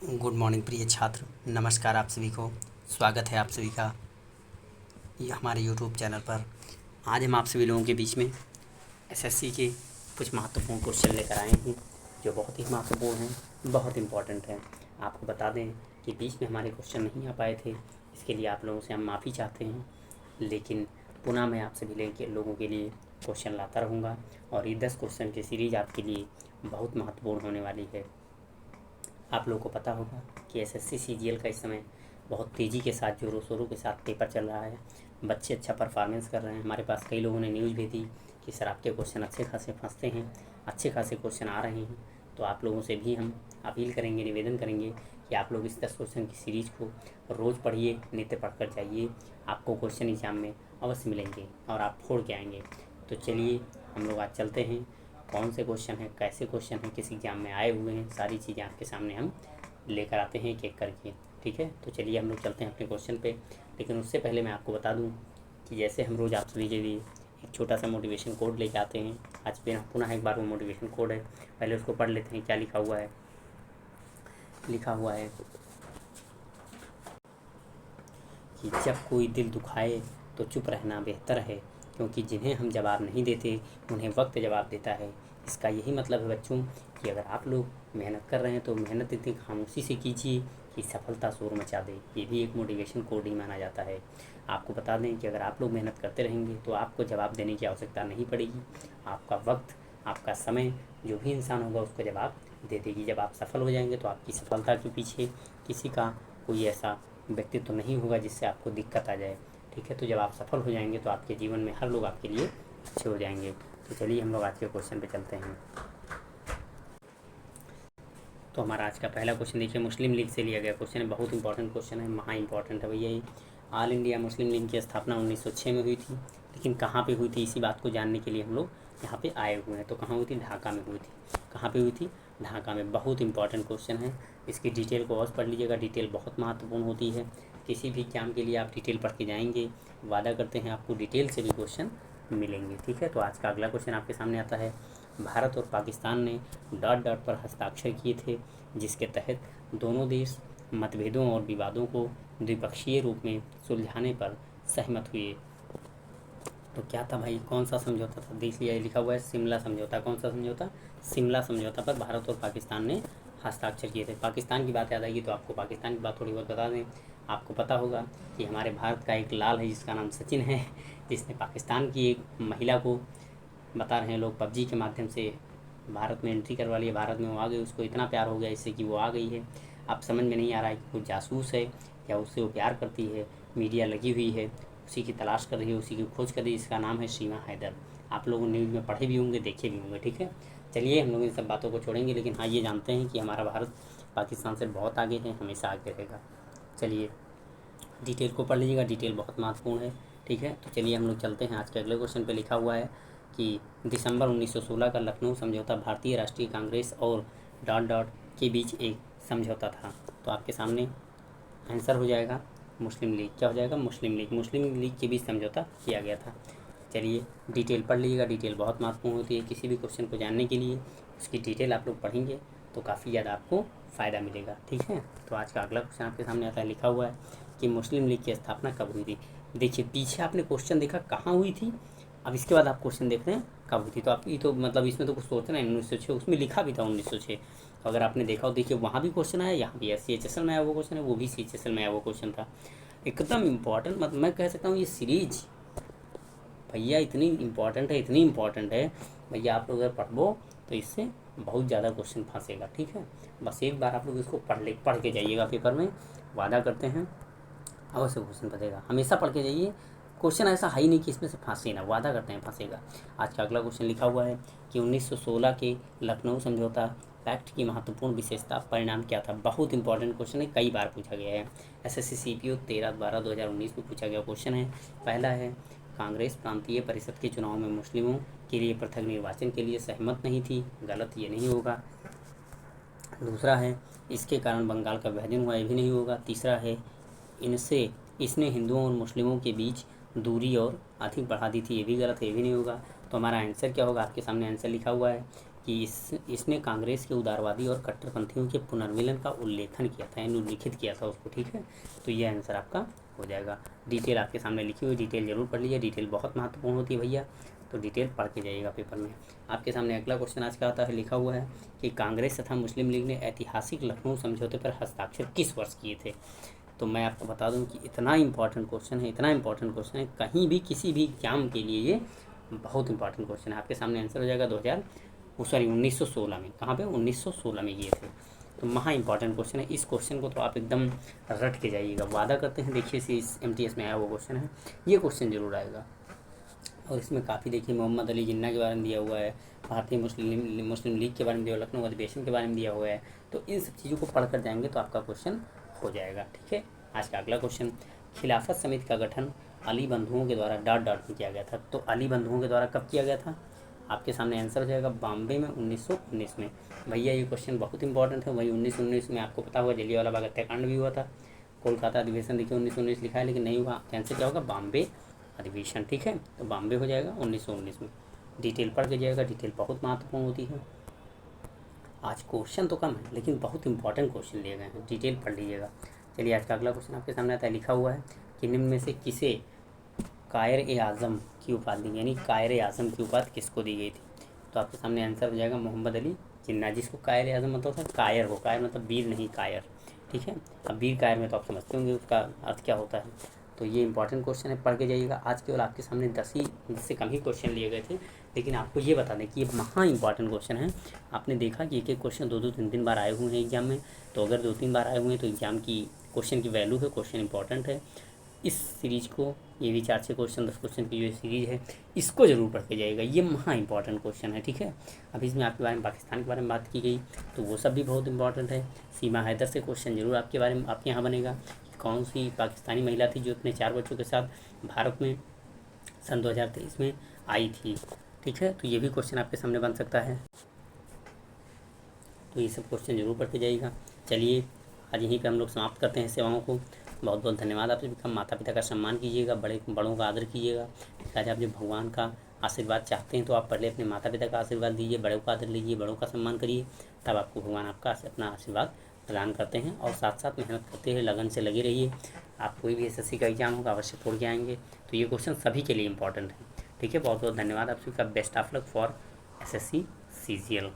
Good morning प्रिय छात्र, नमस्कार आप सभी को। स्वागत है आप सभी का ये हमारे यूट्यूब चैनल पर। आज हम आप सभी लोगों के बीच में एसएससी के कुछ महत्वपूर्ण क्वेश्चन लेकर आए हैं जो बहुत ही महत्वपूर्ण हैं, बहुत इम्पोर्टेंट हैं। आपको बता दें कि बीच में हमारे क्वेश्चन नहीं आ पाए थे, इसके लिए आप लोगों से हम माफ़ी चाहते हैं। लेकिन पुनः मैं आप सभी लोगों के लिए क्वेश्चन लाता रहूँगा और ये 10 क्वेश्चन की सीरीज़ आपके लिए बहुत महत्वपूर्ण होने वाली है। आप लोगों को पता होगा कि एसएससी सीजीएल का इस समय बहुत तेज़ी के साथ जोरों शोरों के साथ पेपर चल रहा है। बच्चे अच्छा परफॉर्मेंस कर रहे हैं। हमारे पास कई लोगों ने न्यूज़ भेजी कि सर आपके क्वेश्चन अच्छे खासे फंसते हैं, अच्छे खासे क्वेश्चन आ रहे हैं। तो आप लोगों से भी हम अपील करेंगे, निवेदन करेंगे कि आप लोग इस 10 क्वेश्चन की सीरीज़ को रोज़ पढ़िए, नित्य पढ़ कर जाइए। आपको क्वेश्चन एग्जाम में अवश्य मिलेंगे और आप फोड़ के आएंगे। तो चलिए हम लोग आज चलते हैं, कौन से क्वेश्चन हैं, कैसे क्वेश्चन हैं, किस एग्ज़ाम में आए हुए हैं, सारी चीज़ें आपके सामने हम लेकर आते हैं एक एक करके। ठीक है, तो चलिए हम लोग चलते हैं अपने क्वेश्चन पे। लेकिन उससे पहले मैं आपको बता दूं कि जैसे हम रोज़ आप सभी के लिए एक छोटा सा मोटिवेशन कोड लेके आते हैं। आज फिर पुनः एक बार वो मोटिवेशन कोड है, पहले उसको पढ़ लेते हैं। क्या लिखा हुआ है? लिखा हुआ है कि जब कोई दिल दुखाए तो चुप रहना बेहतर है, क्योंकि जिन्हें हम जवाब नहीं देते उन्हें वक्त जवाब देता है। इसका यही मतलब है बच्चों कि अगर आप लोग मेहनत कर रहे हैं तो मेहनत इतनी खामोशी से कीजिए कि सफलता शोर मचा दे। ये भी एक मोटिवेशन कोड ही माना जाता है। आपको बता दें कि अगर आप लोग मेहनत करते रहेंगे तो आपको जवाब देने की आवश्यकता नहीं पड़ेगी। आपका वक्त, आपका समय, जो भी इंसान होगा उसको जवाब दे देगी। जब आप सफल हो जाएंगे तो आपकी सफलता के पीछे किसी का कोई ऐसा व्यक्तित्व तो नहीं होगा जिससे आपको दिक्कत आ जाए। ठीक है, तो जब आप सफल हो जाएंगे तो आपके जीवन में हर लोग आपके लिए अच्छे हो जाएंगे। तो चलिए हम लोग आज के क्वेश्चन पे चलते हैं। तो हमारा आज का पहला क्वेश्चन देखिए, मुस्लिम लीग से लिया गया क्वेश्चन है। बहुत इंपॉर्टेंट क्वेश्चन है, महा इंपॉर्टेंट है भैया ये। ऑल इंडिया मुस्लिम लीग की स्थापना 1906 में हुई थी, लेकिन कहाँ पे हुई थी इसी बात को जानने के लिए हम लोग यहाँ पे आए हुए हैं। तो कहाँ हुई थी? ढाका में हुई थी। कहाँ पे हुई थी? ढाका में। बहुत इंपॉर्टेंट क्वेश्चन है, इसकी डिटेल को और पढ़ लीजिएगा। डिटेल बहुत महत्वपूर्ण होती है, किसी भी एग्जाम के लिए आप डिटेल पढ़ के जाएंगे, वादा करते हैं आपको डिटेल से भी क्वेश्चन मिलेंगे। ठीक है, तो आज का अगला क्वेश्चन आपके सामने आता है। भारत और पाकिस्तान ने डॉट डॉट पर हस्ताक्षर किए थे, जिसके तहत दोनों देश मतभेदों और विवादों को द्विपक्षीय रूप में सुलझाने पर सहमत हुए। तो क्या था भाई? कौन सा समझौता था? देख लिया, लिखा हुआ है शिमला समझौता। कौन सा समझौता? शिमला समझौता पर भारत और पाकिस्तान ने हस्ताक्षर किए थे। पाकिस्तान की बात याद आएगी तो आपको पाकिस्तान की बात थोड़ी बहुत बता दें। आपको पता होगा कि हमारे भारत का एक लाल है जिसका नाम सचिन है, जिसने पाकिस्तान की एक महिला को, बता रहे हैं लोग, पबजी के माध्यम से भारत में एंट्री करवा लिया। भारत में वो आ गई, उसको इतना प्यार हो गया इससे कि वो आ गई है। अब समझ में नहीं आ रहा है कि वो जासूस है या उससे वो प्यार करती है। मीडिया लगी हुई है, उसी की तलाश कर रही है, उसी की खोज कर रही है। इसका नाम है सीमा हैदर। आप लोग न्यूज़ में पढ़े भी होंगे, देखे भी होंगे। ठीक है, चलिए हम लोग इन सब बातों को छोड़ेंगे, लेकिन हाँ ये जानते हैं कि हमारा भारत पाकिस्तान से बहुत आगे है, हमेशा आगे रहेगा। चलिए डिटेल को पढ़ लीजिएगा, डिटेल बहुत महत्वपूर्ण है। ठीक है, तो चलिए हम लोग चलते हैं आज के अगले क्वेश्चन पे। लिखा हुआ है कि दिसंबर 1916 का लखनऊ समझौता भारतीय राष्ट्रीय कांग्रेस और डॉट डॉट के बीच एक समझौता था। तो आपके सामने आंसर हो जाएगा मुस्लिम लीग। क्या हो जाएगा? मुस्लिम लीग। मुस्लिम लीग के बीच समझौता किया गया था। चलिए डिटेल पढ़ लीजिएगा, डिटेल बहुत महत्वपूर्ण होती है। किसी भी क्वेश्चन को जानने के लिए उसकी डिटेल आप लोग पढ़ेंगे तो काफ़ी ज़्यादा आपको फ़ायदा मिलेगा। ठीक है, तो आज का अगला क्वेश्चन आपके सामने आता है। लिखा हुआ है कि मुस्लिम लीग की स्थापना कब हुई थी। देखिए पीछे आपने क्वेश्चन देखा कहाँ हुई थी, अब इसके बाद आप क्वेश्चन देख रहे हैं कब हुई थी। तो आप ये तो मतलब इसमें तो कुछ सोचना है। 1906 उसमें लिखा भी था 1906। अगर आपने देखा हो, देखिए वहाँ भी क्वेश्चन आया, यहाँ भी है। CHSL में आया वो क्वेश्चन है, वो भी CHSL में आया वो क्वेश्चन था। एकदम इम्पॉर्टेंट, मतलब मैं कह सकता हूँ ये सीरीज भैया इतनी इम्पॉर्टेंट है, इतनी इम्पॉर्टेंट है भैया, आप लोग अगर पढ़ो तो इससे बहुत ज़्यादा क्वेश्चन फंसेगा। ठीक है, बस एक बार आप लोग इसको पढ़ के जाइएगा पेपर में, वादा करते हैं अवश्य क्वेश्चन फंसेगा। हमेशा पढ़ के जाइए, क्वेश्चन ऐसा है ही नहीं कि इसमें से फंसे ना, वादा करते हैं फंसेगा। आज का अगला क्वेश्चन लिखा हुआ है कि 1916 के लखनऊ समझौता पैक्ट की महत्वपूर्ण विशेषता परिणाम क्या था। बहुत इंपॉर्टेंट क्वेश्चन है, कई बार पूछा गया है। SSC CPO 13/12/2019 में पूछा गया क्वेश्चन है। पहला है, कांग्रेस प्रांतीय परिषद के चुनाव में मुस्लिमों के लिए पृथक निर्वाचन के लिए सहमत नहीं थी। गलत, ये नहीं होगा। दूसरा है, इसके कारण बंगाल का विभाजन हुआ, ये भी नहीं होगा। तीसरा है, इनसे इसने हिंदुओं और मुस्लिमों के बीच दूरी और अधिक बढ़ा दी थी, ये भी गलत है, ये भी नहीं होगा। तो हमारा आंसर क्या होगा? आपके सामने आंसर लिखा हुआ है कि इसने कांग्रेस के उदारवादी और कट्टरपंथियों के पुनर्मिलन का उल्लेखन किया था, यानी उल्लिखित किया था उसको। ठीक है, तो ये आंसर आपका हो जाएगा। डिटेल आपके सामने लिखी हुई, डिटेल जरूर पढ़ लीजिए, डिटेल बहुत महत्वपूर्ण होती है भैया, तो डिटेल पढ़ के जाइएगा पेपर में। आपके सामने अगला क्वेश्चन आज का आता है, लिखा हुआ है कि कांग्रेस तथा मुस्लिम लीग ने ऐतिहासिक लखनऊ समझौते पर हस्ताक्षर किस वर्ष किए थे। तो मैं आपको बता दूं कि इतना इंपॉर्टेंट क्वेश्चन है, इतना इंपॉर्टेंट क्वेश्चन है, कहीं भी किसी भी एग्जाम के लिए ये बहुत इंपॉर्टेंट क्वेश्चन है। आपके सामने आंसर हो जाएगा 1916 में। कहाँ पे? 1916 में किए थे। तो महा इंपॉर्टेंट क्वेश्चन है। इस क्वेश्चन को तो आप एकदम रट के जाइएगा, वादा करते हैं। देखिए इस MTS में आया वो क्वेश्चन है, ये क्वेश्चन जरूर आएगा। और इसमें काफ़ी देखिए मोहम्मद अली जिन्ना के बारे में दिया हुआ है, भारतीय मुस्लिम लीग के बारे में दिया हुआ, लखनऊ अधिवेशन के बारे में दिया हुआ है। तो इन सब चीज़ों को पढ़ कर जाएंगे तो आपका क्वेश्चन हो जाएगा। ठीक है, आज का अगला क्वेश्चन, खिलाफत समिति का गठन अली बंधुओं के द्वारा डॉट में किया गया था। तो अली बंधुओं के द्वारा कब किया गया था? आपके सामने आंसर हो जाएगा बॉम्बे में 1919 में। भैया ये क्वेश्चन बहुत इंपॉर्टेंट है। वही 1919 में आपको पता होगा जलियांवाला बाग हत्याकांड भी हुआ था। कोलकाता अधिवेशन देखिए 1919 लिखा है, लेकिन नहीं हुआ। आंसर क्या होगा? बॉम्बे अधिवेशन। ठीक है, तो बॉम्बे हो जाएगा 1919 में। डिटेल पढ़ के जाएगा, डिटेल बहुत महत्वपूर्ण होती है। आज क्वेश्चन तो कम है लेकिन बहुत इंपॉर्टेंट क्वेश्चन लिए गए हैं, डिटेल पढ़ लीजिएगा। चलिए आज का अगला क्वेश्चन आपके सामने आता है, लिखा हुआ है कि निम्न में से किसे कायर-ए-आज़म की उपाधि, यानी कायर-ए-आज़म की उपाधि किसको दी गई थी? तो आपके सामने आंसर हो जाएगा मोहम्मद अली जिन्ना, जिसको कायर-ए-आज़म मतलब था कायर हो, कायर मतलब वीर नहीं कायर। ठीक है, अब वीर कायर में तो आप समझते होंगे उसका अर्थ क्या होता है। तो ये इंपॉर्टेंट क्वेश्चन है, पढ़ के जाइएगा। आज केवल आपके सामने 10 से कम ही क्वेश्चन लिए गए थे, लेकिन आपको ये बता दें कि ये महा इंपॉर्टेंट क्वेश्चन है। आपने देखा कि एक क्वेश्चन 2-2 3-3 बार आए हुए हैं एग्जाम में, तो अगर 2-3 बार आए हुए हैं तो एग्जाम की क्वेश्चन की वैल्यू है, क्वेश्चन इंपॉर्टेंट है। इस सीरीज़ को, ये भी 4 से क्वेश्चन 10 क्वेश्चन की जो सीरीज़ है, इसको जरूर पढ़ के जाइएगा। ये महा इंपॉर्टेंट क्वेश्चन है। ठीक है, अभी इसमें आपके बारे में पाकिस्तान के बारे में बात की गई, तो वो सब भी बहुत इंपॉर्टेंट है। सीमा हैदर से क्वेश्चन जरूर आपके बारे में आपके यहाँ बनेगा। कौन सी पाकिस्तानी महिला थी जो अपने 4 बच्चों के साथ भारत में सन 2023 में आई थी? ठीक है, तो ये भी क्वेश्चन आपके सामने बन सकता है। तो ये सब क्वेश्चन जरूर पढ़ के जाइएगा। चलिए आज यहीं पर हम लोग समाप्त करते हैं सेवाओं को। बहुत बहुत धन्यवाद आप सभी का। माता पिता का सम्मान कीजिएगा, बड़ों का आदर कीजिएगा। आज आप जब भगवान का आशीर्वाद चाहते हैं तो आप पहले अपने माता पिता का आशीर्वाद दीजिए, बड़ों का आदर लीजिए, बड़ों का सम्मान करिए, तब आपको भगवान आपका अपना आशीर्वाद प्रदान करते हैं। और साथ साथ मेहनत करते हुए लगन से लगे रहिए। आप कोई भी SSC का एग्जाम होगा अवश्य छोड़ के आएंगे। तो ये क्वेश्चन सभी के लिए इंपॉर्टेंट है। ठीक है, बहुत बहुत धन्यवाद आप सभी का। Best of luck for SSC CGL।